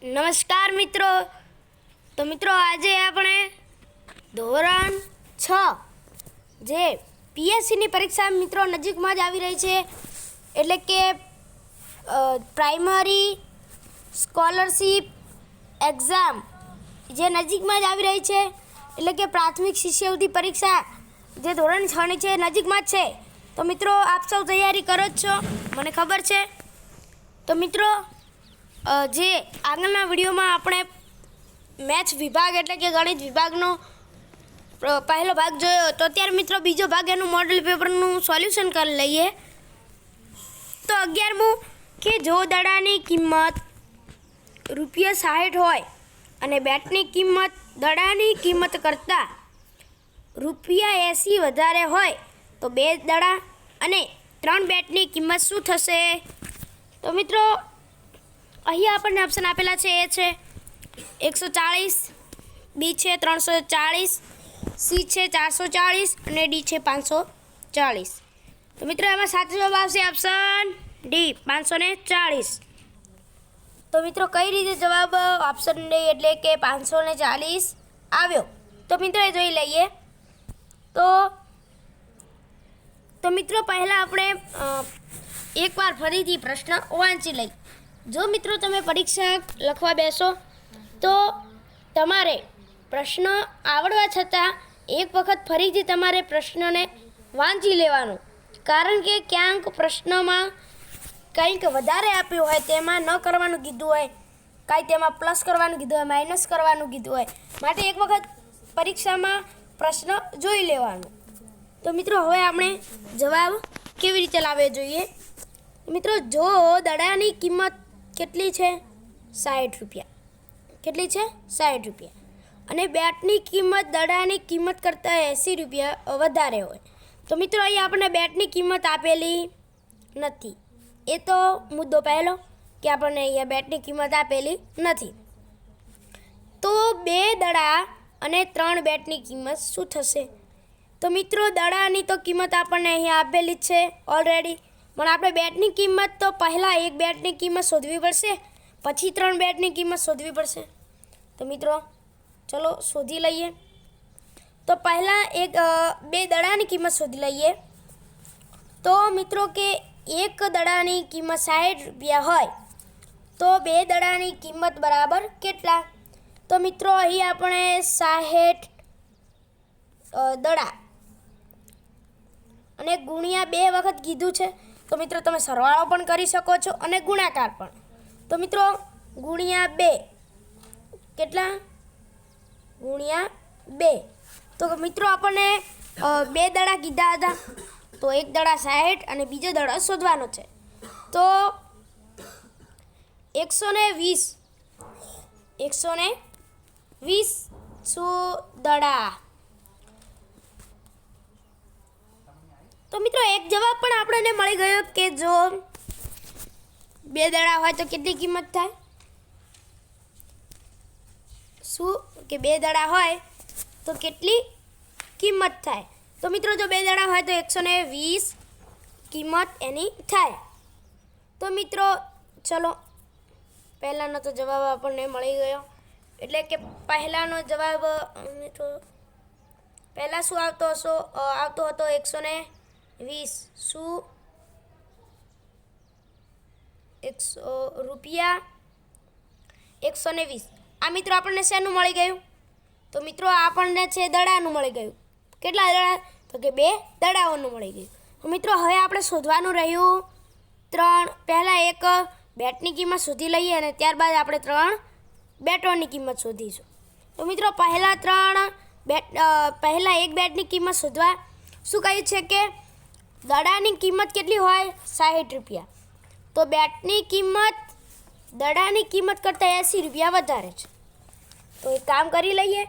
નમસ્કાર મિત્રો. તો મિત્રો આજે આપણે ધોરણ 6 જે પીએસસીની પરીક્ષા મિત્રો નજીકમાં જ આવી રહી છે, એટલે કે પ્રાઇમરી સ્કોલરશિપ એક્ઝામ જે નજીકમાં જ આવી રહી છે, એટલે કે પ્રાથમિક શિષ્યવૃત્તિ પરીક્ષા જે ધોરણ 6ની છે નજીકમાં જ છે. તો મિત્રો આપ સૌ તૈયારી કરો જ છો, મને ખબર છે. તો મિત્રો જે આગળના વિડીયોમાં આપણે મેથ્સ વિભાગ એટલે કે ગણિત વિભાગનો પહેલો ભાગ જોયો, તો અત્યારે મિત્રો બીજો ભાગ એનું મોડેલ પેપરનું સોલ્યુશન કરી લઈએ. તો 11મું કે જો દડાની કિંમત ₹60 હોય અને બેટની કિંમત દડાની કિંમત કરતાં ₹80 વધારે હોય તો 2 દડા અને 3 બેટની કિંમત શું થશે? તો મિત્રો અહીંયા આપણને ઓપ્શન આપેલા છે. એ છે 140, બી છે 340, સી છે 440 અને ડી છે 540. તો મિત્રો એમાં સાચો જવાબ આવશે ઓપ્શન ડી 540. તો મિત્રો કઈ રીતે જવાબ ઓપ્શન ડી એટલે કે 540 આવ્યો તો મિત્રો એ જોઈ લઈએ. તો મિત્રો પહેલાં આપણે એકવાર ફરીથી પ્રશ્ન વાંચી લઈએ. જો મિત્રો તમે પરીક્ષા લખવા બેસો તો તમારે પ્રશ્ન આવડવા છતાં એક વખત ફરીથી તમારે પ્રશ્નને વાંચી લેવાનો, કારણ કે ક્યાંક પ્રશ્નમાં કંઈક વધારે આપ્યું હોય તેમાં ન કરવાનું કીધું હોય, કાંઈ તેમાં પ્લસ કરવાનું કીધું હોય, માઇનસ કરવાનું કીધું હોય, માટે એક વખત પરીક્ષામાં પ્રશ્ન જોઈ લેવાનો. તો મિત્રો હવે આપણે જવાબ કેવી રીતે લાવવો જોઈએ? મિત્રો જો દડાની કિંમત કેટલી છે? ₹60. કેટલી છે? ₹60. અને બેટની કિંમત દડાની કિંમત કરતાં ₹80 વધારે હોય તો મિત્રો અહીંયા આપણને બેટની કિંમત આપેલી નથી. એ તો મુદ્દો પહેલો કે આપણને અહીંયા બેટની કિંમત આપેલી નથી. તો 2 દડા અને 3 બેટની કિંમત શું થશે? તો મિત્રો દડાની તો કિંમત આપણને અહીંયા આપેલી જ છે ઓલરેડી, પણ આપણે બેટની કિંમત તો પહેલાં 1 બેટની કિંમત શોધવી પડશે, પછી 3 બેટની કિંમત શોધવી પડશે. તો મિત્રો ચલો શોધી લઈએ. તો પહેલાં 2 દડાની કિંમત શોધી લઈએ. તો મિત્રો કે 1 દડાની કિંમત ₹60 હોય તો 2 દડાની કિંમત બરાબર કેટલા? તો મિત્રો અહીં આપણે 60 દડા અને ગુણ્યા 2 વખત કીધું છે, તો મિત્રો તમે સરવાળો પણ કરી શકો છો અને ગુણાકાર પણ. તો મિત્રો ગુણ્યા 2 કેટલા? ગુણ્યા 2. તો મિત્રો આપણને 2 દડા કીધા હતા, તો એક દડા 60 અને બીજો દડો શોધવાનો છે. તો 120 દડા. તો મિત્રો એક જવાબ પણ આપણને મળી ગયો કે જો 2 દડા હોય તો કેટલી કિંમત થાય? શું કે 2 દડા હોય તો કેટલી કિંમત થાય? તો મિત્રો જો 2 દડા હોય તો 120 કિંમત એની થાય. તો મિત્રો ચલો પહેલાંનો તો જવાબ આપણને મળી ગયો, એટલે કે પહેલાંનો જવાબ મિત્રો પહેલાં શું આવતો હતો? 120 શું ₹120. આ મિત્રો આપણને શેનું મળી ગયું? તો મિત્રો આપણને છે દડાનું મળી ગયું. કેટલા દડા? તો કે 2 દડાઓનું મળી ગયું. તો મિત્રો હવે આપણે શોધવાનું રહ્યું 3. પહેલાં 1 બેટની કિંમત શોધી લઈએ અને ત્યારબાદ આપણે 3 બેટોની કિંમત શોધીશું. તો મિત્રો પહેલાં 1 બેટની કિંમત શોધવા શું કહ્યું છે કે દડાની કિંમત કેટલી હોય? ₹60. તો બેટની કિંમત દડાની કિંમત કરતાં ₹80 વધારે છે. તો એક કામ કરી લઈએ.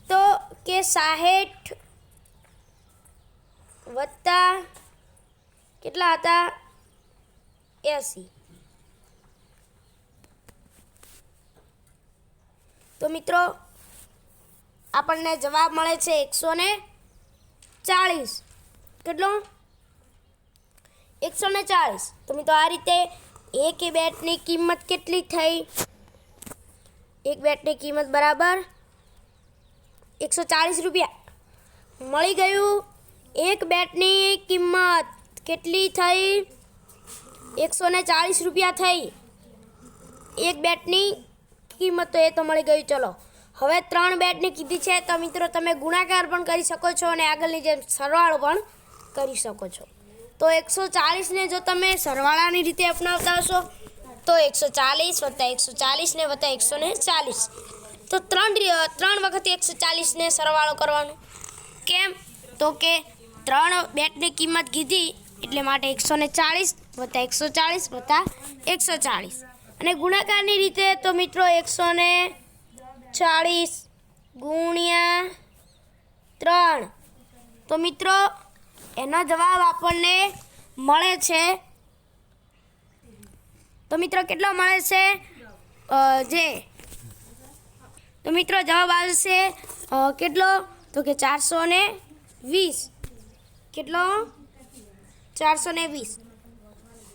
તો કે 60 વત્તા કેટલા હતા? 80. તો મિત્રો આપણને જવાબ મળે છે 140. કેટલો? 140. તો મિત્રો આ રીતે એક બેટની કિંમત કેટલી થઈ? એક બેટની કિંમત બરાબર 140 રૂપિયા. મળી ગયું. એક બેટની કિંમત કેટલી થઈ? 140 રૂપિયા થઈ એક બેટની કિંમત. તો એ તો મળી ગયું. ચલો હવે 3 બેટની કીધી છે તો મિત્રો તમે ગુણાકાર પણ કરી શકો છો અને આગળની જેમ સરવાળો પણ કરી શકો છો. તો 140ને જો તમે સરવાળાની રીતે અપનાવતા હશો તો 140 + 140 ને વત્તા 140. તો 3 વખત 140ને સરવાળો કરવાનો. કેમ? તો કે 3 બેટની કિંમત કીધી એટલે માટે 140 વત્તા 140 વત્તા 140. અને ગુણાકારની રીતે તો મિત્રો 140 ગુણ્યા 3. તો મિત્રો એનો જવાબ આપણને મળે છે. તો મિત્રો કેટલો મળે છે? તો મિત્રો જવાબ આવશે કેટલો? તો કે 420. કેટલો? 420.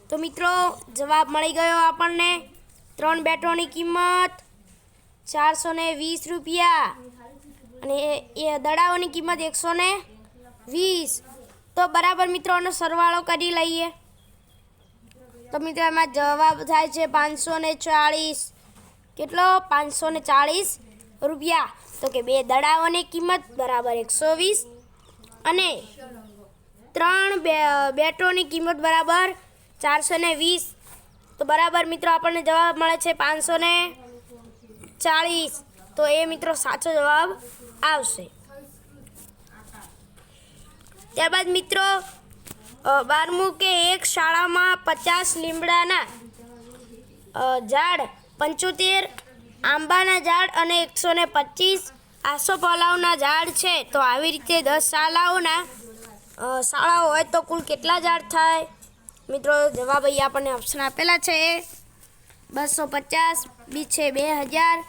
તો મિત્રો જવાબ મળી ગયો આપણને. 3 બેટોની કિંમત 420 રૂપિયા અને એ દડાઓની કિંમત 120. તો બરાબર મિત્રોનો સરવાળો કરી લઈએ. તો મિત્રો એમાં જવાબ થાય છે 540. કેટલો? 540 રૂપિયા. તો કે 2 દડાઓની કિંમત બરાબર 120 અને 3 બેટોની કિંમત બરાબર 420. તો બરાબર મિત્રો આપણને જવાબ મળે છે 540. તો એ મિત્રો સાચો જવાબ આવશે. ત્યારબાદ મિત્રો 12મું કે એક શાળામાં 50 લીમડાના ઝાડ, 75 આંબાના ઝાડ અને 125 આસોપાલવના ઝાડ છે. તો આવી રીતે 10 શાળાઓ હોય તો કુલ કેટલા ઝાડ થાય? મિત્રો જવાબ અહીંયા આપણને ઓપ્શન આપેલા છે. 250, બી છે 2000,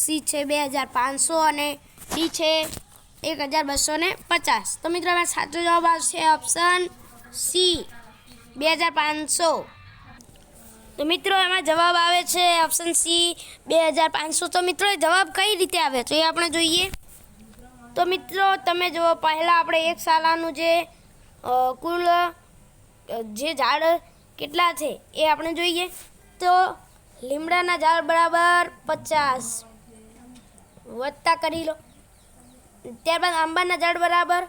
સી છે 2500 અને ડી છે 1250. તો મિત્રો એમાં સાચો જવાબ આવશે ઓપ્શન સી 2500. તો મિત્રો એમાં જવાબ આવે છે ઓપ્શન સી 2500. તો મિત્રો એ જવાબ કઈ રીતે આવે તો એ આપણે જોઈએ. તો મિત્રો તમે જુઓ, પહેલાં આપણે એક શાળાનું જે કુલ જે ઝાડ કેટલા છે એ આપણે જોઈએ. તો લીમડાના ઝાડ બરાબર 50 વત્તા કરી લો. ત્યારબાદ આંબાના ઝાડ બરાબર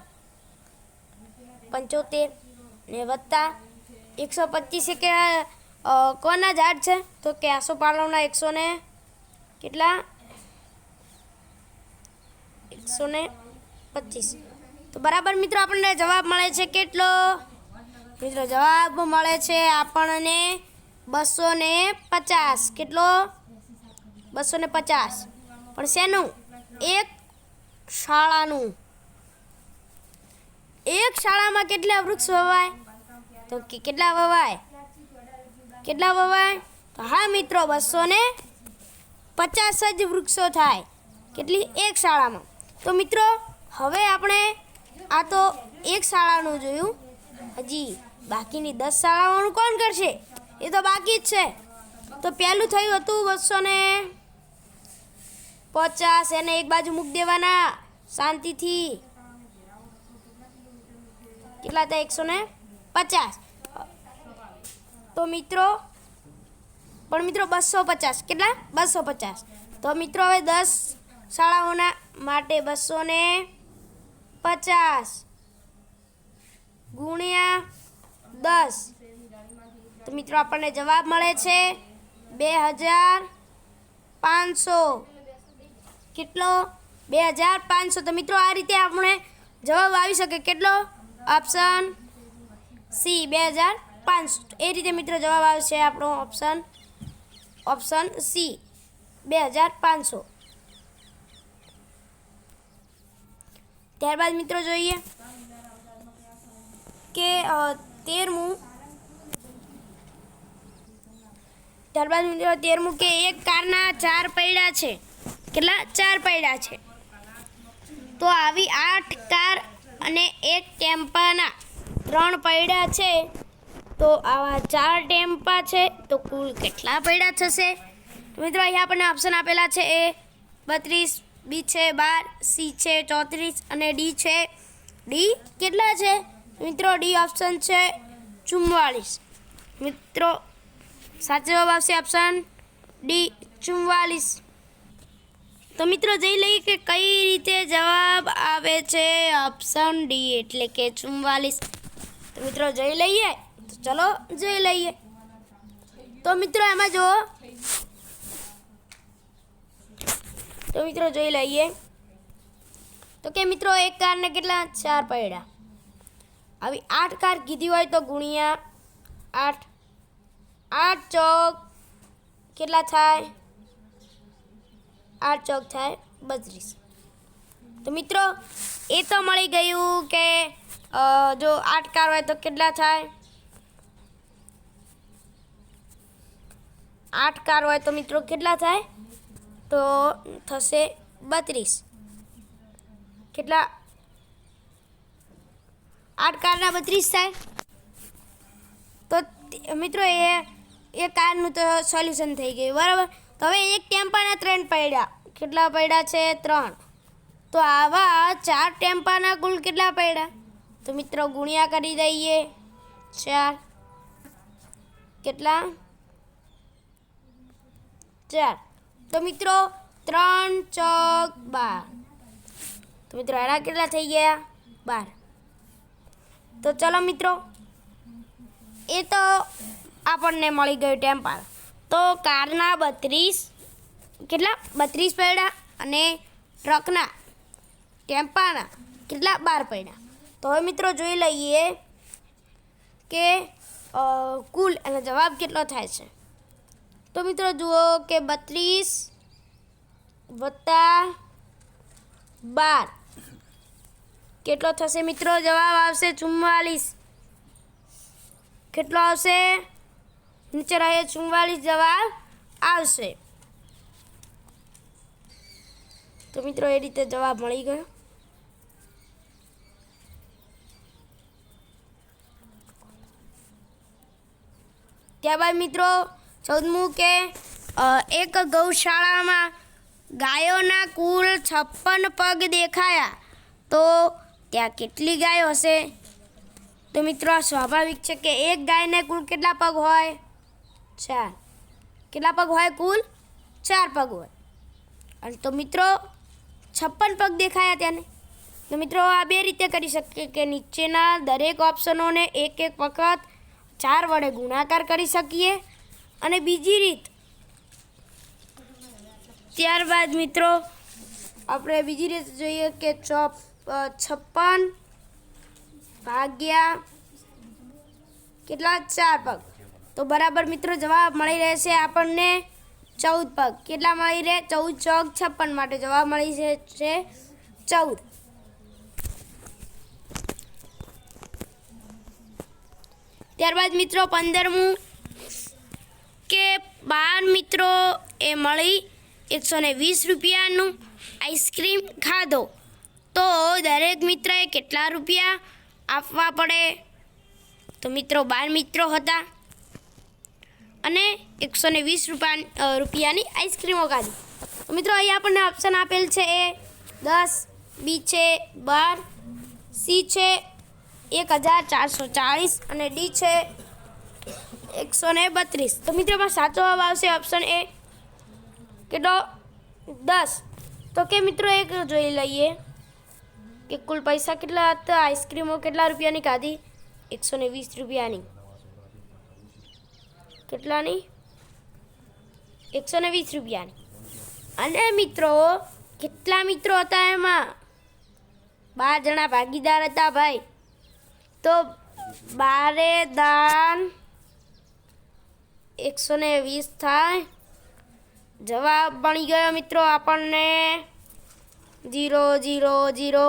75 ને વત્તા 125 કે કોના ઝાડ છે? તો કે આસોપાલવના 100 ને કેટલા? 125. તો બરાબર મિત્રો આપણને જવાબ મળે છે કેટલો? મિત્રો જવાબ મળે છે આપણને 250. કેટલો? 250. પણ શેનું? એક શાળાનું. એક શાળામાં કેટલા વૃક્ષ વવાય? તો કેટલા વવાય? તો હા મિત્રો 250 જ વૃક્ષો થાય. કેટલી? એક શાળામાં. તો મિત્રો હવે આપણે આ તો એક શાળાનું જોયું, હજી બાકીની 10 શાળાઓનું કોણ કરશે? એ તો બાકી જ છે. તો પહેલું થયું હતું 250. એને એક બાજુ મૂકી દેવાના શાંતિથી. કેટલા હતા? 150. તો મિત્રો 250. કેટલા? 250. તો મિત્રો હવે 10 શાળાઓના માટે 250 ગુણ્યા 10. તો મિત્રો આપણને જવાબ મળે છે 2500. કેટલો? 2500. તો મિત્રો આ રીતે આપણે જવાબ આવી શકે. કેટલો? Option C 2500. એ રીતે મિત્રો જવાબ આવશે આપણો ઓપ્શન સી 2500. ત્યારબાદ મિત્રો જોઈએ કે 13મું કે એક કારના 4 પૈડા છે. કેટલા? 4 પૈડા છે. તો આવી 8 કાર અને એક ટેમ્પાના 3 પૈડા છે. તો આવા 4 ટેમ્પા છે તો કુલ કેટલા પૈડા થશે? મિત્રો અહીંયા આપણને ઓપ્શન આપેલા છે એ 32, બી છે 12, સી છે 34 અને ડી છે ડી કેટલા છે મિત્રો? ડી ઓપ્શન છે 44. મિત્રો સાચો જવાબ આવશે ઓપ્શન ડી 44. તો મિત્રો જોઈ લઈએ કે કઈ રીતે જવાબ આવે છે ઓપ્શન ડી એટલે કે 44. તો મિત્રો જોઈ લઈએ, તો ચલો જોઈ લઈએ. તો મિત્રો એમાં જો તો મિત્રો જોઈ લઈએ તો કે મિત્રો એક કારને કેટલા 4 પૈડા. આવી 8 કાર કીધી હોય તો ગુણ્યા 8. 8 ચોક કેટલા થાય? 8 ચોક થાય 32. તો મિત્રો એ તો મળી ગયું કે જો 8 કાર હોય તો કેટલા થાય? 8 કાર હોય તો મિત્રો કેટલા થાય? તો થશે 32. કેટલા? 8 કારના 32 થાય. તો મિત્રો એ કારનું તો સોલ્યુશન થઈ ગયું, બરાબર. તો હવે એક ટેમ્પાના 3 પૈડા. કેટલા પૈડા છે? 3. તો આવા 4 ટેમ્પાના કુલ કેટલા પૈડા? તો મિત્રો ગુણ્યા કરી દઈએ 4. કેટલા? 4. તો મિત્રો 3 ચોક 12. તો મિત્રો આના કેટલા થઈ ગયા? 12. તો ચલો મિત્રો એ તો આપણને મળી ગયું ટેમ્પા. તો કારના 32 કેટલા? 32 પૈડા અને ટ્રકના ટેમ્પાના કેટલા? 12 પૈડા. તો હવે મિત્રો જોઈ લઈએ કે કુલ એનો જવાબ કેટલો થાય છે. તો મિત્રો જુઓ કે 32 વત્તા 12 કેટલો થશે મિત્રો? જવાબ આવશે 44. કેટલો આવશે? નીચે રહે 44 જવાબ આવશે. તો મિત્રો એ રીતે જવાબ મળી ગયો. ત્યારબાદ મિત્રો 14મું કે એક ગૌશાળામાં ગાયોના કુલ 56 પગ દેખાયા તો ત્યાં કેટલી ગાયો હશે? તો મિત્રો સ્વાભાવિક છે કે એક ગાયને કુલ કેટલા પગ હોય? 4. કેટલા પગ હોય? કુલ 4 પગ હોય. અને તો મિત્રો 56 પગ દેખાયા ત્યાંને. તો મિત્રો આ બે રીતે કરી શકીએ કે નીચેના દરેક ઓપ્શનોને એક એક વખત 4 વડે ગુણાકાર કરી શકીએ. અને બીજી રીત ત્યારબાદ મિત્રો આપણે બીજી રીત જોઈએ કે 56 ભાગ્યા કેટલા? 4 પગ. તો બરાબર મિત્રો જવાબ મળી રહેશે આપણને 14 પગ. કેટલા મળી રહે? 14 ચોક 56 માટે જવાબ મળી છે 14. ત્યારબાદ મિત્રો 15મું કે 12 મિત્રો એ મળી 120 રૂપિયાનું આઈસ્ક્રીમ ખાધો તો દરેક મિત્રએ કેટલા રૂપિયા આપવા પડે? તો મિત્રો 12 મિત્રો હતા અને 120 રૂપિયાની આઈસ્ક્રીમો ખાધી. તો મિત્રો અહીં આપણને ઓપ્શન આપેલ છે એ 10, બી છે 12, સી છે 1440 અને ડી છે 132. તો મિત્રોમાં સાચો જવાબ આવશે ઓપ્શન એ કેટલો? 10. તો કે મિત્રો એક જોઈ લઈએ કે કુલ પૈસા કેટલા હતા? આઈસ્ક્રીમો કેટલા રૂપિયાની ખાધી? 120 રૂપિયાની. કેટલાની? 120 રૂપિયાની. અને મિત્રો કેટલા મિત્રો હતા એમાં? 12 જણા ભાગીદાર હતા ભાઈ. તો 12 દાન 120 થાય. જવાબ બની ગયો મિત્રો આપણને 0 0 0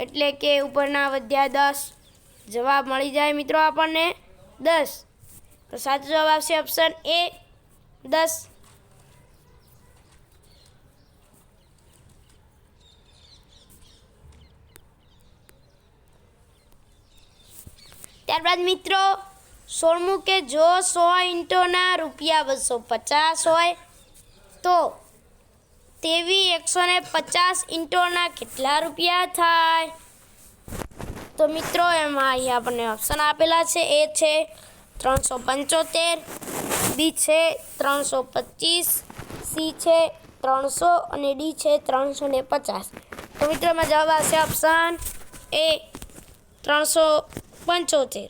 એટલે કે ઉપરના વધ્યા 10. જવાબ મળી જાય મિત્રો આપણને 10. તો સાચો જવાબ આવશે ઓપ્શન એ 10. ત્યારબાદ મિત્રો 16મું કે જો 100 ઈંટોના રૂપિયા 250 હોય તો 23,150 ઈંટોના કેટલા રૂપિયા થાય? તો મિત્રો એમાં અહીંયા આપણને ઓપ્શન આપેલા છે. એ છે 375, બી છે 325, સી છે 300 અને ડી છે 350. તો મિત્રો એમાં જવાબ આવશે ઓપ્શન એ 375.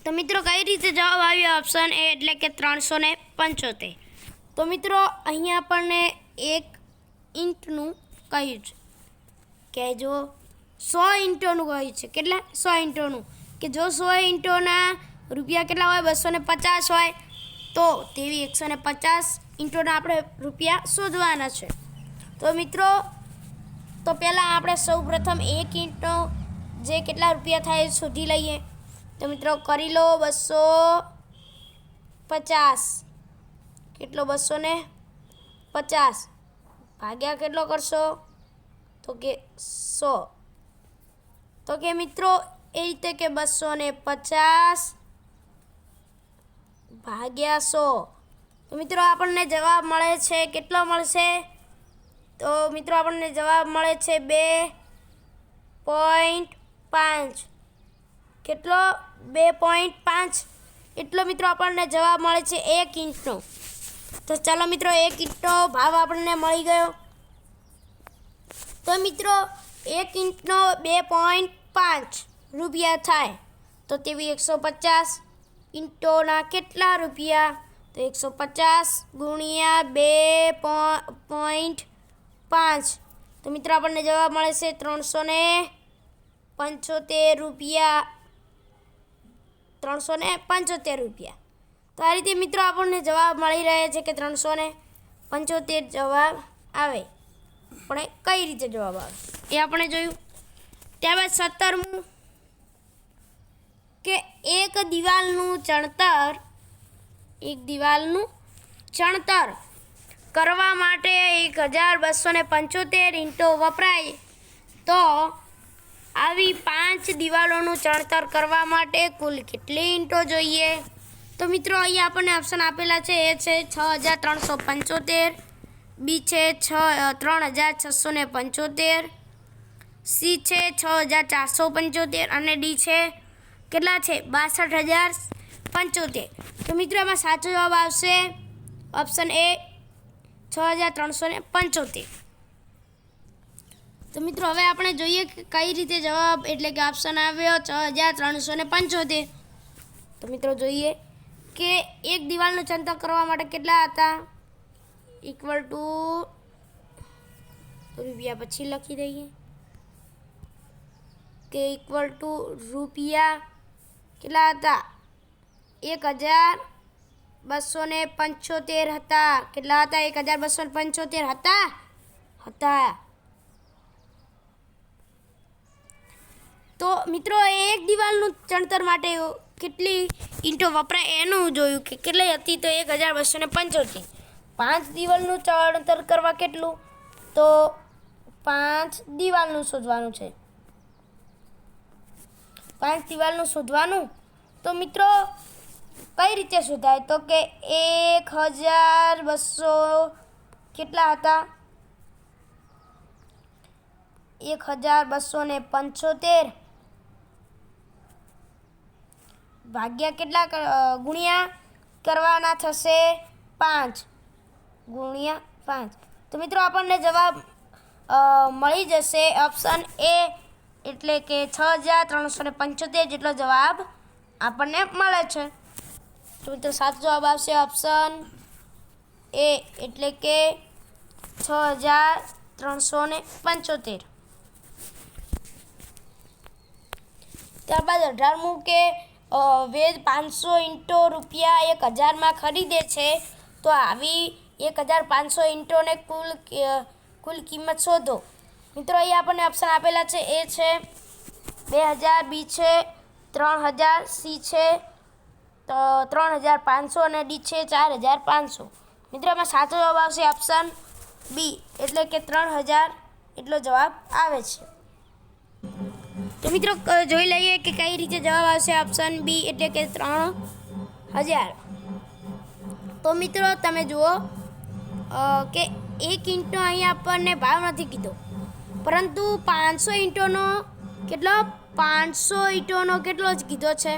તો મિત્રો કઈ રીતે જવાબ આવ્યો ઓપ્શન એ એટલે કે 375? તો મિત્રો અહીંયા આપણને એક ઈંટનું કહ્યું છે કે જો 100 ઈંટોનું કહ્યું છે. કેટલા? 100 ઈંટોનું. કે જો 100 ઈંટોના રૂપિયા કેટલા હોય? 250 હોય. તો 23,150 ઈંટોના આપણે રૂપિયા શોધવાના છે. તો મિત્રો તો પહેલાં આપણે સૌ પ્રથમ એક ઈંટનો જે કેટલા રૂપિયા થાય એ શોધી લઈએ. તો મિત્રો કરી લો 250. કેટલો? 250 ભાગ્યા કેટલો કરશો? તો કે 100. તો કે મિત્રો એ રીતે કે 250 ભાગ્યા 100. તો મિત્રો આપણને જવાબ મળે છે કેટલો મળશે? તો મિત્રો આપણને જવાબ મળે છે 2.5. કેટલો? 2.5. એટલો મિત્રો આપણને જવાબ મળે છે એક ઈંટનો. તો ચાલો મિત્રો એક ઈંટનો ભાવ આપણને મળી ગયો. તો મિત્રો એક ઈંટનો 2.5 રૂપિયા થાય. તો તેવી 150 ઈંટોના કેટલા રૂપિયા? તો 150 ગુણ્યા 2.5. તો મિત્રો આપણને જવાબ મળે છે 375 રૂપિયા. 375 રૂપિયા. તો આ રીતે મિત્રો આપણને જવાબ મળી રહે છે કે 375 જવાબ આવે. પણ કઈ રીતે જવાબ આવે એ આપણે જોયું. ત્યારબાદ 17મું કે એક દિવાલનું ચણતર કરવા માટે 1,275 ઈંટો વપરાય. તો આવી 5 દિવાલોનું ચણતર કરવા માટે કુલ કેટલી ઈંટો જોઈએ? તો મિત્રો અહીંયા આપણને ઓપ્શન આપેલા છે. એ છે 6,375, બી છે 3,675, સી છે 6,475 અને ડી છે કેટલા છે? 62,075. તો મિત્રો એમાં સાચો જવાબ આવશે ઓપ્શન એ 6,375. તો મિત્રો હવે આપણે જોઈએ કે કઈ રીતે જવાબ એટલે કે ઓપ્શન આવ્યો 6,375. તો મિત્રો જોઈએ કે એક દિવાલનું ચણતર કરવા માટે કેટલા હતા? ઇક્વલ ટુ રૂપિયા પછી લખી દઈએ કે ઇક્વલ ટુ રૂપિયા કેટલા હતા? 1,275 હતા. કેટલા હતા? 1,275 હતા. તો મિત્રો એક દિવાલનું ચણતર માટે કેટલી ઈંટો વપરાય એનું જોયું કે કેટલી હતી. તો 1,275. 5 દિવાલનું ચણતર કરવા કેટલું? તો 5 દિવાલનું શોધવાનું છે. 5 દિવાલનું શોધવાનું. તો મિત્રો કઈ રીતે શોધાય? તો કે 1,200 કેટલા હતા? 1,275 ભાગ્યા કેટલા ગુણ્યા કરવાના થશે? 5 ગુણ્યા 5. તો મિત્રો આપણને જવાબ મળી જશે ઓપ્શન એ એટલે કે 6,375 જેટલો જવાબ આપણને મળે છે. તો મિત્રો સાચો જવાબ આવશે ઓપ્શન એ એટલે કે 6,375. ત્યારબાદ 18મું કે વેદ 500 ઈંટો રૂપિયા 1,000માં ખરીદે છે. તો આવી 1,500 ઈંટોને કુલ કિંમત શોધો. મિત્રો અહીંયા આપણને ઓપ્શન આપેલા છે. એ છે 2,000, બી છે 3,000, સી છે 3,500 અને ડી છે 4,500. મિત્રો એમાં સાચો જવાબ આવશે ઓપ્શન બી એટલે કે 3,000 એટલો જવાબ આવે છે. તો મિત્રો જોઈ લઈએ કે કઈ રીતે જવાબ આવશે ઓપ્શન બી એટલે કે 3,000. તો મિત્રો તમે જુઓ કે 1 ઈંટનો અહીંયા આપણને ભાવ નથી કીધો, પરંતુ 500 ઈંટોનો કેટલો 500 ઈંટોનો કેટલો જ કીધો છે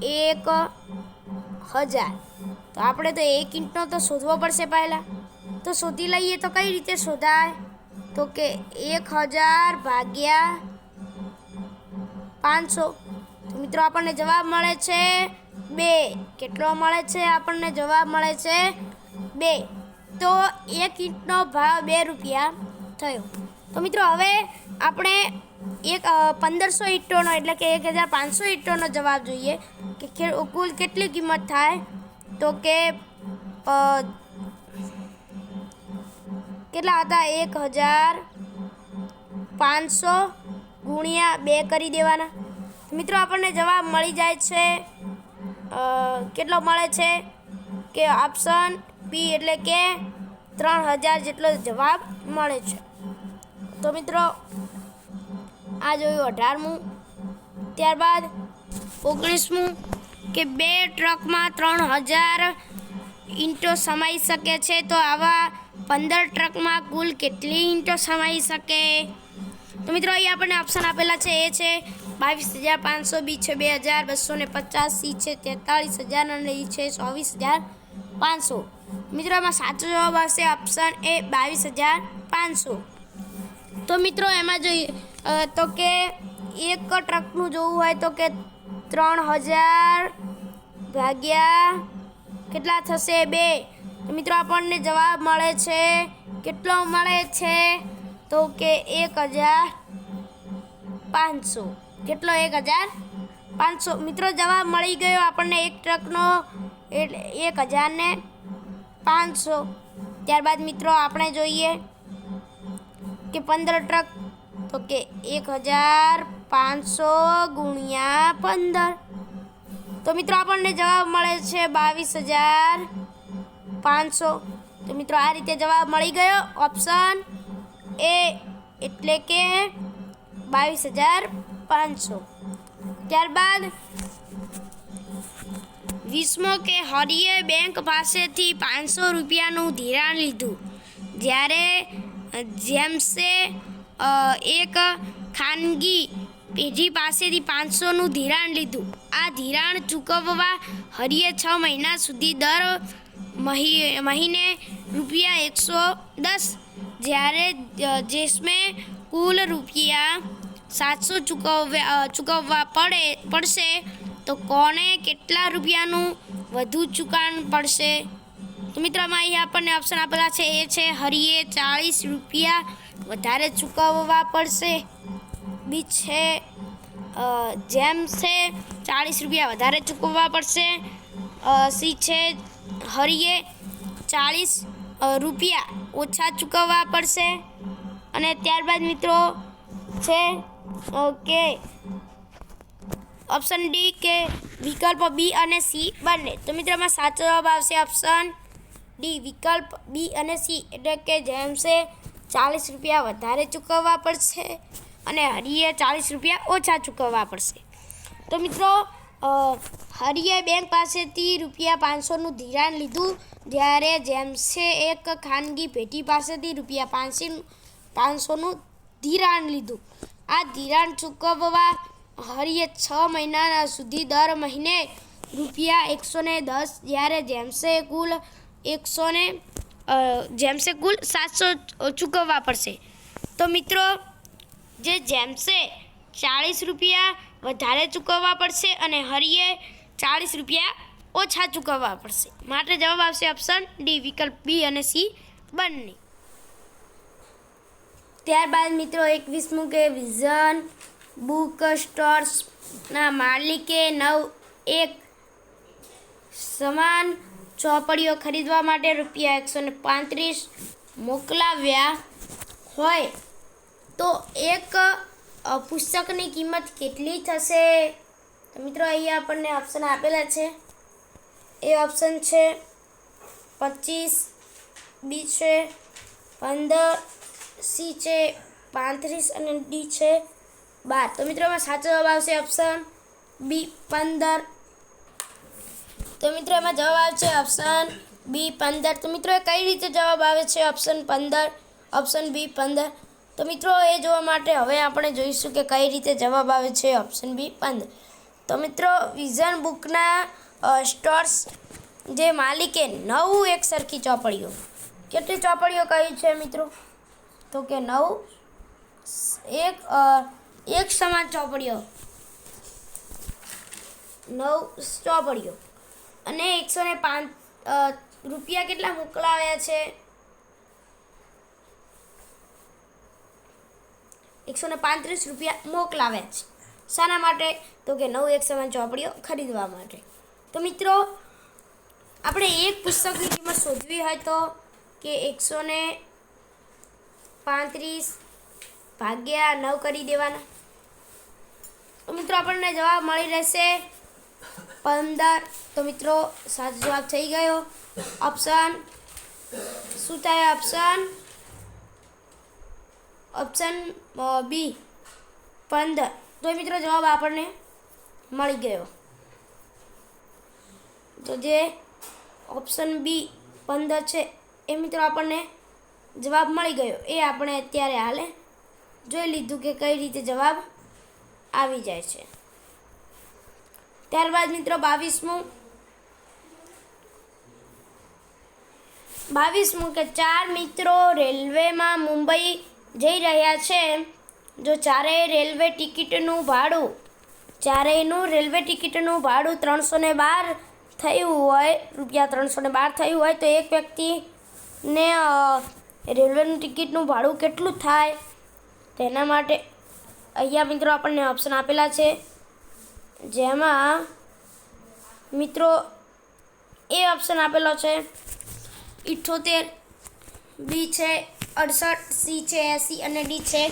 1000. તો આપણે તો 1 ઈંટનો તો શોધવો પડશે પહેલાં. તો શોધી લઈએ તો કઈ રીતે શોધાય? તો કે 1000 ભાગ્યા 500. તો મિત્રો આપણને જવાબ મળે છે 2. કેટલો મળે છે? આપણને જવાબ મળે છે 2. તો 1 ઈંટનો ભાવ 2 રૂપિયા થયો. તો મિત્રો હવે આપણે 1500 ઈંટોનો એટલે કે 1500 ઈંટોનો જવાબ જોઈએ કે કુલ કેટલી કિંમત થાય. તો કે કેટલા હતા? 1500 ગુણ્યા 2 કરી દેવાના. મિત્રો આપણને જવાબ મળી જાય છે કેટલો મળે છે કે ઓપ્શન બી એટલે કે 3000 જેટલો જવાબ મળે છે. તો મિત્રો આ જોયું 18મું. ત્યારબાદ 19મું કે 2 ટ્રકમાં 3000 ઈંટો સમાઈ શકે છે. તો આવા 15 ટ્રકમાં કુલ કેટલી ઈંટો સમાઈ શકે? તો મિત્રો અહીં આપણને ઓપ્શન આપેલા છે. એ છે 22500, બી છે 2250, સી છે 43000 અને ઈ છે 24500. મિત્રો એમાં સાચો જવાબ આવશે ઓપ્શન એ 22500. તો મિત્રો એમાં જોઈએ તો કે એક ટ્રકનું જોવું હોય તો કે 3000 ભાગ્યા કેટલા થશે 2. તો મિત્રો આપણને જવાબ મળે છે કેટલો મળે છે? તો કે 1500. કેટલો? 1500. મિત્રો જવાબ મળી ગયો આપણને એક ટ્રકનો એટલે 1000 ને 500. ત્યારબાદ મિત્રો આપણે જોઈએ કે 15 ટ્રક. તો કે 1500 ગુણ્યા 15. તો મિત્રો આપણને જવાબ મળે છે 22500. તો મિત્રો આ રીતે જવાબ મળી ગયો ઓપ્શન એ એટલે કે 22500. ત્યારબાદ 20મો કે હરિએ બેંક પાસેથી 500 રૂપિયાનું ધિરાણ લીધું, જ્યારે જેમ્સે એક ખાનગી પેઢી પાસેથી 500નું ધિરાણ લીધું. આ ધિરાણ ચૂકવવા હરિએ 6 મહિના સુધી દર મહિને ₹110, જ્યારે જેમ્સે કુલ ₹700 ચૂકવવા પડશે. તો કોને કેટલા રૂપિયાનું વધુ ચૂકવવું પડશે? તો મિત્રોમાં અહીં આપણને ઓપ્શન આપેલા છે. એ છે હરિએ 40 રૂપિયા વધારે ચૂકવવા પડશે, બી છે જેમ્સે 40 રૂપિયા વધારે ચૂકવવા પડશે, સી છે હરિએ 40 રૂપિયા ઓછા ચૂકવવા પડશે, અને ત્યારબાદ મિત્રો છે કે ઓપ્શન ડી કે વિકલ્પ બી અને સી બંને. તો મિત્રોમાં સાચો જવાબ આવશે ઓપ્શન ડી વિકલ્પ બી અને સી એટલે કે જેમ્સે 40 રૂપિયા વધારે ચૂકવવા પડશે અને હરિએ 40 રૂપિયા ઓછા ચૂકવવા પડશે. તો મિત્રો હરિએ બેંક પાસેથી ₹500નું ધિરાણ લીધું, જ્યારે જેમ્સે એક ખાનગી પેઢી પાસેથી ₹500નું ધિરાણ લીધું. આ ધિરાણ ચૂકવવા હરિએ 6 મહિના સુધી દર મહિને ₹110, જ્યારે જેમ્સે કુલ 700 ચૂકવવા પડશે. તો મિત્રો જે જેમ્સે 40 રૂપિયા વધારે ચૂકવવા પડશે અને હરિએ 40 રૂપિયા ઓછા ચૂકવવા પડશે. માટે જવાબ આવશે ઓપ્શન ડી વિકલ્પ બી અને સી બંને. ત્યારબાદ મિત્રો 21મું કે વિઝન બુક સ્ટોર્સના માલિકે એક સમાન ચોપડીઓ ખરીદવા માટે ₹135 મોકલાવ્યા હોય તો એક પુસ્તકની કિંમત કેટલી થશે? તો મિત્રો અહીંયા આપણને ઓપ્શન આપેલા છે. એ ઓપ્શન છે 25, બી છે 15, સી છે 35 અને ડી છે 12. તો મિત્રોમાં સાચો જવાબ આવશે ઓપ્શન બી 15. તો તો મિત્રો એમાં જવાબ આવે છે ઓપ્શન બી 15. તો મિત્રો કઈ રીતે જવાબ આવે છે ઓપ્શન 15, ઓપ્શન બી 15? તો મિત્રો એ જોવા માટે હવે આપણે જોઈશું કે કઈ રીતે જવાબ આવે છે ઓપ્શન બી 15. તો મિત્રો વિઝન બુકના સ્ટોર્સ જે માલિકે 9 એક સરખી ચોપડીઓ, કેટલી ચોપડીઓ કહી છે મિત્રો? તો કે 9 એક સમાન ચોપડીઓ, 9 ચોપડીઓ અને 105 રૂપિયા કેટલા મોકલાવ્યા છે? 135 રૂપિયા મોકલાવ્યા છે. શાના માટે? તો કે 9 એક સમાન ચોપડીઓ ખરીદવા માટે. તો મિત્રો આપણે એક પુસ્તકની કિંમત શોધવી હોય તો કે 135 ભાગ્યા 9 કરી દેવાના. તો મિત્રો આપણને જવાબ મળી રહેશે 15. તો મિત્રો સાચો જવાબ થઈ ગયો ઓપ્શન શું થાય? Option B 15. તો મિત્રો જવાબ આપણને મળી ગયો. તો જે ઓપ્શન બી 15 છે એ મિત્રો આપણને જવાબ મળી ગયો. એ આપણે અત્યારે હાલે જોઈ લીધું કે કઈ રીતે જવાબ આવી જાય છે. ત્યારબાદ મિત્રો 22મું કે 4 મિત્રો રેલવેમાં મુંબઈ જઈ રહ્યા છે. જો ચારેયનું રેલવે ટિકિટનું ભાડું 312 થયું હોય, રૂપિયા 312 થયું હોય તો એક વ્યક્તિને રેલવેનું ટિકિટનું ભાડું કેટલું થાય? તેના માટે અહીંયા મિત્રો આપણને ઓપ્શન આપેલા છે, જેમાં મિત્રો એ ઓપ્શન આપેલો છે 78, બી છે 68, સી છે 80 અને ડી છે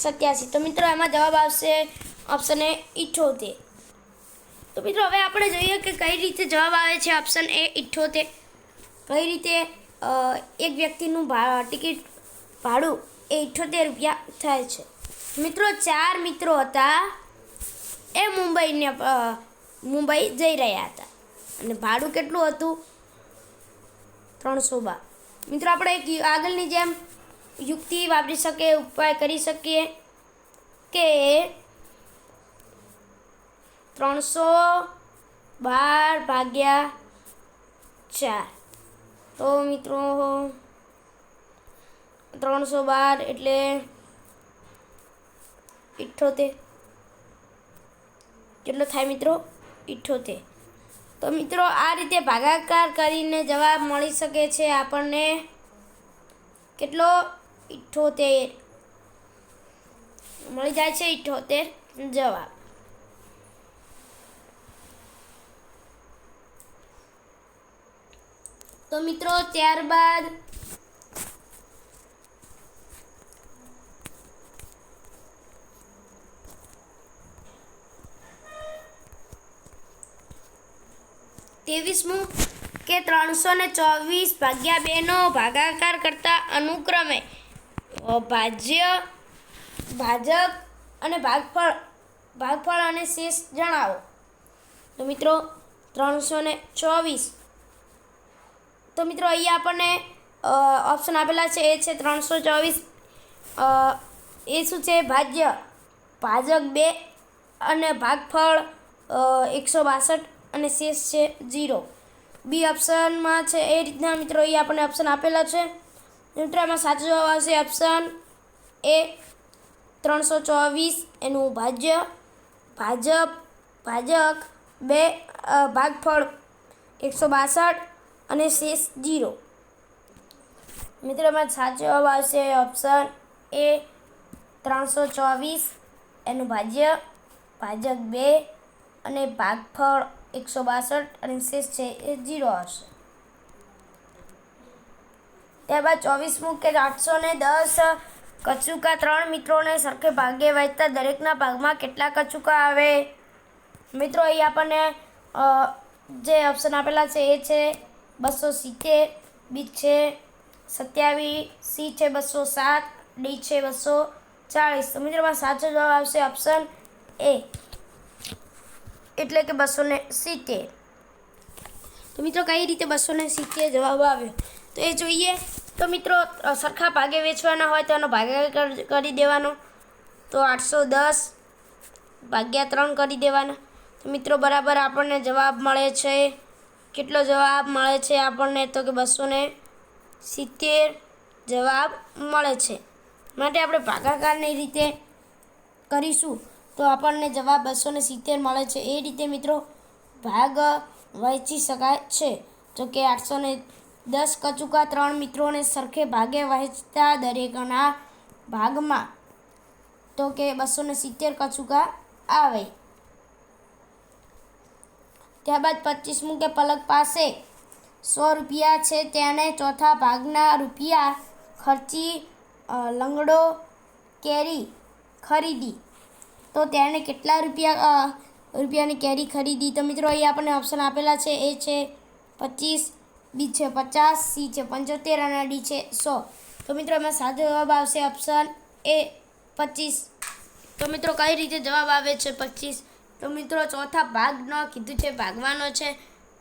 87. તો મિત્રો એમાં જવાબ આવશે ઓપ્શન એ 78. તો મિત્રો હવે આપણે જોઈએ કે કઈ રીતે જવાબ આવે છે ઓપ્શન એ 78. કઈ રીતે એક વ્યક્તિનું ટિકિટ ભાડું એ 78 રૂપિયા થાય છે. મિત્રો 4 મિત્રો હતા, એ મુંબઈ જઈ રહ્યા હતા અને ભાડું કેટલું હતું? 312. મિત્રો આપણે એક આગળની જેમ યુક્તિ વાપરી શકીએ, ઉપાય કરી શકીએ કે 312 ભાગ્યા 4. તો મિત્રો 312 એટલે 78. કેટલો થાય મિત્રો? 78. તો મિત્રો આ રીતે ભાગાકાર કરીને જવાબ મળી શકે છે આપણને. કેટલો? 78 મળી જાય છે. 78 જવાબ. તો મિત્રો ત્યારબાદ 23મું કે 324 ભાગ્યા 2 નો ભાગાકાર કરતા અનુક્રમે ભાજક અને ભાગફળ અને શેષ જણાવો. તો મિત્રો 324. તો મિત્રો અહીંયા આપણને ઓપ્શન આપેલા છે, એ છે 324. એ શું છે? ભાજક 2 અને ભાગફળ 162 અને શેષ છે 0. બી ઓપ્શનમાં છે એ રીતના મિત્રો અહીંયા આપણને ઓપ્શન આપેલા છે. મિત્રો એમાં સાચો જવાબ આવશે ઓપ્શન એ 324. એનું ભાજક 2, ભાગફળ 162 અને શેષ 0. મિત્રો એમાં સાચો જવાબ આવશે ઓપ્શન એ 324. એનું ભાજક 2 અને ભાગફળ 162 અને શેષ છે એ 0 આવશે. ત્યારબાદ 24મું કે 810 કચુકા 3 મિત્રોને સરખે ભાગે વહેંચતા દરેકના ભાગમાં કેટલા કચુકા આવે? મિત્રો અહીં આપણને જે ઓપ્શન આપેલા છે એ છે 270, બી છે 27, સી છે 207, ડી છે 240. તો મિત્રોમાં સાચો જવાબ આવશે ઓપ્શન એ, એટલે કે 270. તો મિત્રો કઈ રીતે 270 જવાબ આવ્યો તો એ જોઈએ. તો મિત્રો સરખા ભાગે વેચવાના હોય તો એનો ભાગાકાર કરી દેવાનો. તો 810 ભાગ્યા 3 કરી દેવાના. તો મિત્રો બરાબર આપણને જવાબ મળે છે. કેટલો જવાબ મળે છે આપણને? તો કે 270 જવાબ મળે છે. માટે આપણે ભાગાકારની રીતે કરીશું તો આપણને જવાબ 270 મળે છે. એ રીતે મિત્રો ભાગ વહેંચી શકાય છે. જો કે 810 કચુકા 3 મિત્રોને સરખે ભાગે વહેંચતા દરેકના ભાગમાં તો કે 270 કચુકા આવે. ત્યારબાદ 25મું કે પલક પાસે 100 રૂપિયા છે. તેને ચોથા ભાગના રૂપિયા ખર્ચી લંગડો કેરી ખરીદી. તો તેણે કેટલા રૂપિયાની કેરી ખરીદી? તો મિત્રો અહીં આપણને ઓપ્શન આપેલા છે. એ છે 25, બી છે 50, સી છે 75 અને ડી છે 100. તો મિત્રો એમાં સાચો જવાબ આવશે ઓપ્શન એ 25. તો મિત્રો કઈ રીતે જવાબ આવે છે 25? તો મિત્રો ચોથા ભાગનો કીધું છે, ભાગવાનો છે.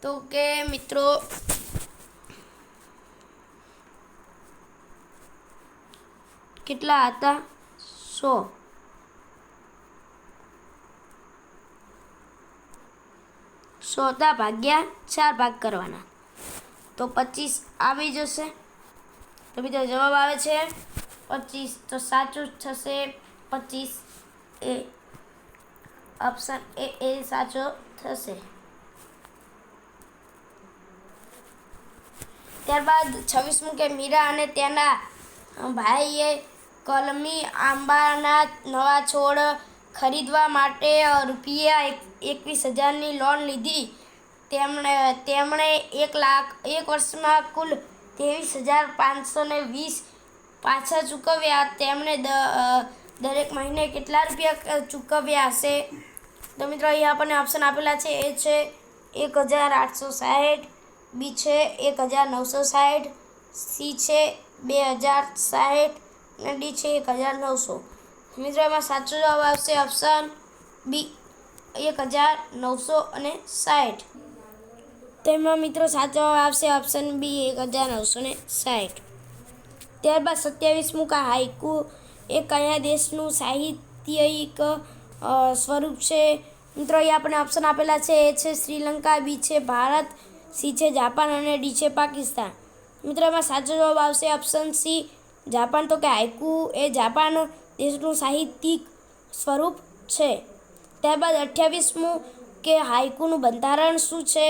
તો કે મિત્રો કેટલા હતા? 100. 100 ભાગ્યા 4 ભાગ કરવાના તો 25 આવી જશે. તો મિત્રો જવાબ આવે છે 25. તો સાચું થશે 25. એ ઓપ્શન એ સાચો થશે. ત્યારબાદ 26મું કે મીરા અને તેના ભાઈએ કલમી આંબાના નવા છોડ ખરીદવા માટે રૂપિયા 21,000ની લોન લીધી. તેમણે 1 વર્ષમાં કુલ 23,520 પાછા ચૂકવ્યા. તેમણે દરેક મહિને કેટલા રૂપિયા ચૂકવ્યા હશે? તો મિત્રો અહીં આપણને ઓપ્શન આપેલા છે. એ છે 1,860, બી છે 1,960, સી છે 2,060 અને ડી છે 1,900. મિત્રો એમાં સાચો જવાબ આવશે ઓપ્શન બી 1,960. તેમાં મિત્રો સાચો જવાબ આવશે ઓપ્શન બી 1,960. ત્યારબાદ 27મું કા હાઇકુ એ કયા દેશનું સાહિત્યિક સ્વરૂપ છે? મિત્રો અહીં આપણે ઓપ્શન આપેલા છે. એ છે શ્રીલંકા, બી છે ભારત, સી છે જાપાન અને ડી છે પાકિસ્તાન. મિત્રો એમાં સાચો જવાબ આવશે ઓપ્શન સી જાપાન. તો કે હાઇકુ એ જાપાન દેશનું સાહિત્યિક સ્વરૂપ છે. ત્યારબાદ 28મું કે હાઇકુનું બંધારણ શું છે?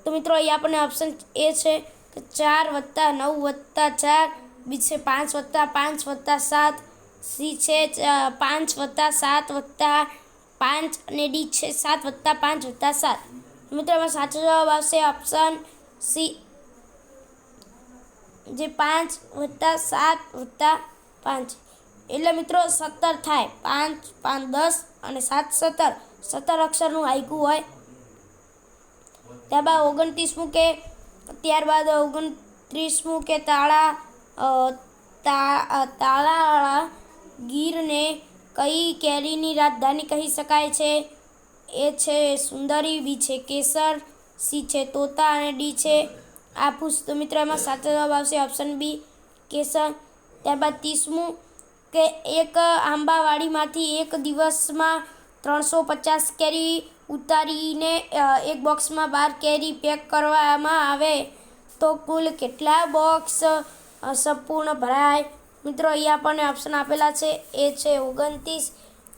તો મિત્રો અહીં આપણને ઓપ્શન એ છે કે 4+9+4, બી છે 5+5+7, સી છે 5+7+5 અને ડી છે 7+5+7. મિત્રો એમાં સાચો જવાબ આવશે ઓપ્શન સી જે 5+7+5 એટલે મિત્રો 17 થાય. 5, 5, 10 અને 7, 17. 17 અક્ષરનું હાઇકુ હોય. ત્યારબાદ 29મું કે તાલાળા ગીરને કઈ કેરીની રાજધાની કહી શકાય છે? એ છે સુંદરી, બી છે કેસર, સી છે તોતા અને ડી છે આફૂસ. તો મિત્રો એમાં સાચો જવાબ આવશે ઓપ્શન બી કેસર. ત્યારબાદ 30મું કે એક આંબાવાડીમાંથી એક દિવસમાં 350 કેરી ઉતારીને એક બોક્સમાં 12 કેરી પેક કરવામાં આવે તો કુલ કેટલા બોક્સ સંપૂર્ણ ભરાય? મિત્રો અહીંયા આપણને ઓપ્શન આપેલા છે. એ છે 29,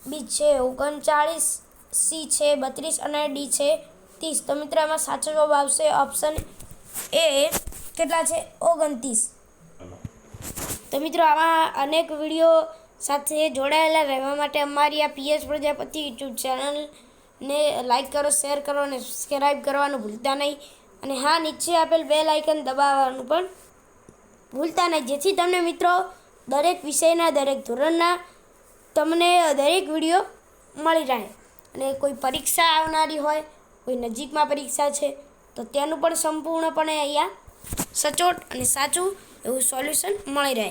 બી છે 39, સી છે 32 અને ડી છે 30. તો મિત્રો એમાં સાચો જવાબ આવશે ઓપ્શન એ કેટલા છે? 29. તો મિત્રો આવા અનેક વિડીયો સાથે જોડાયેલા રહેવા માટે અમારી આ પીએચ પ્રજાપતિ યુટ્યુબ ચેનલને લાઈક કરો, શેર કરો અને સબસ્ક્રાઈબ કરવાનું ભૂલતા નહીં. અને હા, નીચે આપેલ બેલ આઇકન દબાવવાનું પણ ભૂલતા નહીં, જેથી તમને મિત્રો દરેક વિષયના, દરેક ધોરણના તમને દરેક વિડીયો મળી રહે. અને કોઈ પરીક્ષા આવનારી હોય, કોઈ નજીકમાં પરીક્ષા છે તો તેનું પણ સંપૂર્ણપણે અહીંયા સચોટ અને સાચું એવું સોલ્યુશન મળી રહે.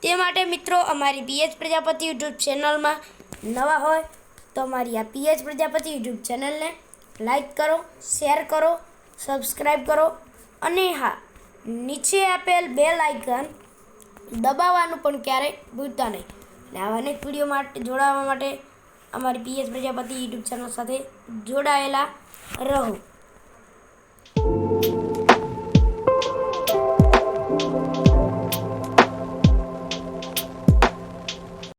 તે માટે મિત્રો અમારી પીએચ પ્રજાપતિ યુટ્યુબ ચેનલમાં નવા હોય તો અમારી આ પીએચ પ્રજાપતિ યુટ્યુબ ચેનલને લાઈક કરો, શેર કરો સબસ્ક્રાઈબ કરો અને હા, નીચે આપેલ બેલ આઇકન દબાવવાનું પણ ક્યારેય ભૂલતા નહીં. અને આવા અનેક વિડીયો માટે જોડાવા માટે અમારી PS પ્રજાપતિ યુટ્યુબ ચેનલ સાથે જોડાયેલા રહો.